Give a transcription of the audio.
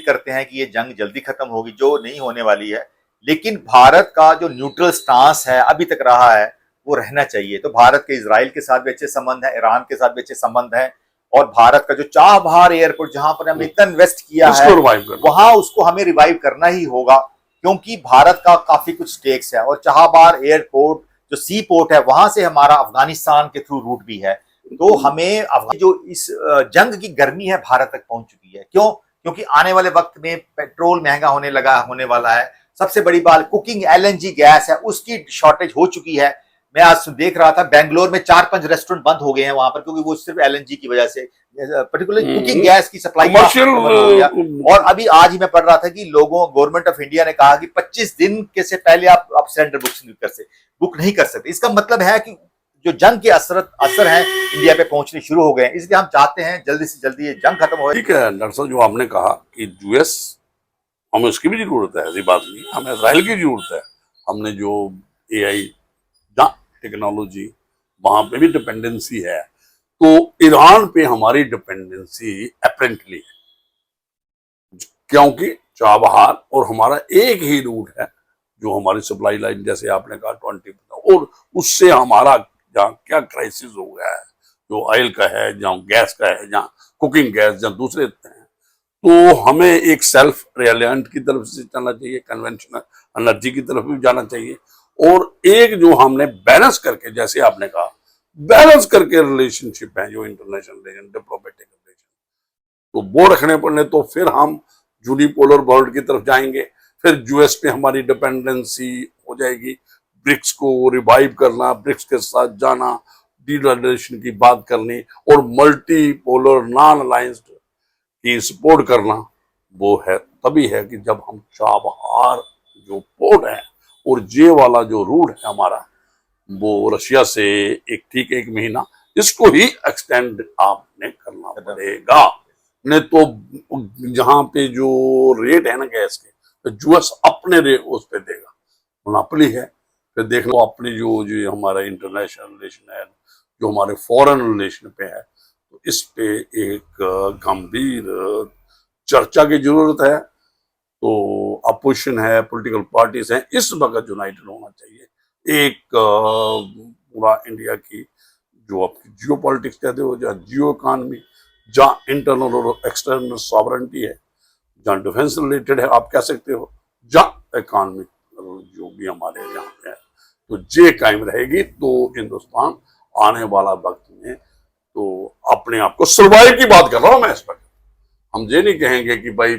करते हैं कि ये जंग जल्दी खत्म होगी, जो नहीं होने वाली है। लेकिन भारत का जो न्यूट्रल स्टांस है अभी तक रहा है, वो रहना चाहिए। तो भारत के इजराइल के साथ भी अच्छे संबंध है, ईरान के साथ भी अच्छे संबंध है, और भारत का जो चाबहार एयरपोर्ट जहां पर हमने इतना इन्वेस्ट किया है, वहां उसको हमें रिवाइव करना ही होगा, क्योंकि भारत का काफी कुछ स्टेक्स है। और चाबहार एयरपोर्ट जो सी पोर्ट है, वहां से हमारा अफगानिस्तान के थ्रू रूट भी है। तो हमें जो इस जंग की गर्मी है भारत तक पहुंच चुकी है। क्यों? क्योंकि आने वाले वक्त में पेट्रोल महंगा होने वाला है। सबसे बड़ी बात कुकिंग एलएनजी गैस है, उसकी शॉर्टेज हो चुकी है। मैं आज देख रहा था बेंगलोर में 4-5 रेस्टोरेंट बंद हो गए हैं वहां पर, क्योंकि वो सिर्फ एलएनजी की वजह से, पर्टिकुलर कुकिंग गैस की सप्लाई हो गया। और अभी आज ही मैं पढ़ रहा था कि गवर्नमेंट ऑफ इंडिया ने कहा कि 25 दिन के से पहले आप सिलेंडर बुक नहीं कर सकते। इसका मतलब है कि जो जंग के असर है इंडिया पे पहुंचने शुरू हो गए हैं। इसलिए हम चाहते हैं जल्दी से जल्दी ये जंग खत्म हो। ठीक है डॉक्टर साहब, जो आपने कहा कि यूएस, हमें उसकी भी जरूरत है, ऐसी बात नहीं, हमें इसराइल की जरूरत है। हमने जो एआई टेक्नोलॉजी, वहां पे भी डिपेंडेंसी है, तो ईरान पे हमारी डिपेंडेंसी अपेरेंटली है, क्योंकि चाबहार और हमारा एक ही रूट है जो हमारी सप्लाई लाइन, जैसे आपने कहा 20, और उससे हमारा जहाँ क्या क्राइसिस हो गया है, जो ऑयल का है, जहाँ गैस का है, जहाँ कुकिंग गैस, जहाँ दूसरे हैं, तो हमें एक सेल्फ रिलायंट की तरफ से चलना चाहिए, कन्वेंशनल एनर्जी की तरफ भी जाना चाहिए, और एक जो हमने बैलेंस करके, जैसे आपने कहा, बैलेंस करके रिलेशनशिप है जो इंटरनेशनल रिलेशन, डिप्लोमेटिक रिलेशन, तो वो रखने पड़ने, तो फिर हम यूनिपोलर वर्ल्ड की तरफ जाएंगे। फिर यूएस पे हमारी डिपेंडेंसी हो जाएगी, ब्रिक्स को रिवाइव करना, ब्रिक्स के साथ जाना, डीलिबरेशन की बात करनी, और मल्टीपोलर नॉन अलायंस की सपोर्ट करना, वो है तभी है कि जब हम चाबहार जो पोर्ट है और जे वाला जो रूट है हमारा, वो रशिया से एक महीना, इसको ही एक्सटेंड आपने करना पड़ेगा। नहीं तो जहां पे जो रेट है ना गैस के, तो यूएस अपने रेट उस पे देगा, मोनोपोली है। फिर देख लो अपनी जो हमारा इंटरनेशनल रिलेशन है, जो हमारे फॉरेन रिलेशन पे है, तो इस पे एक गंभीर चर्चा की जरूरत है। तो अपोजिशन है, पॉलिटिकल पार्टीज हैं, इस वक्त यूनाइटेड होना चाहिए। एक पूरा इंडिया की जो आपकी जियो पॉलिटिक्स कहते हो, जहाँ जियो इकॉनमी, जहाँ इंटरनल और एक्सटर्नल सॉवरेंटी है, जहाँ डिफेंस रिलेटेड है, आप कह सकते हो, जहाँ इकॉनमी जो भी हमारे यहाँ पे है, तो जे कायम रहेगी, तो हिंदुस्तान आने वाला वक्त में, तो अपने आप को सर्वाइव की बात कर रहा हूं मैं इस पर। हम ये नहीं कहेंगे कि भाई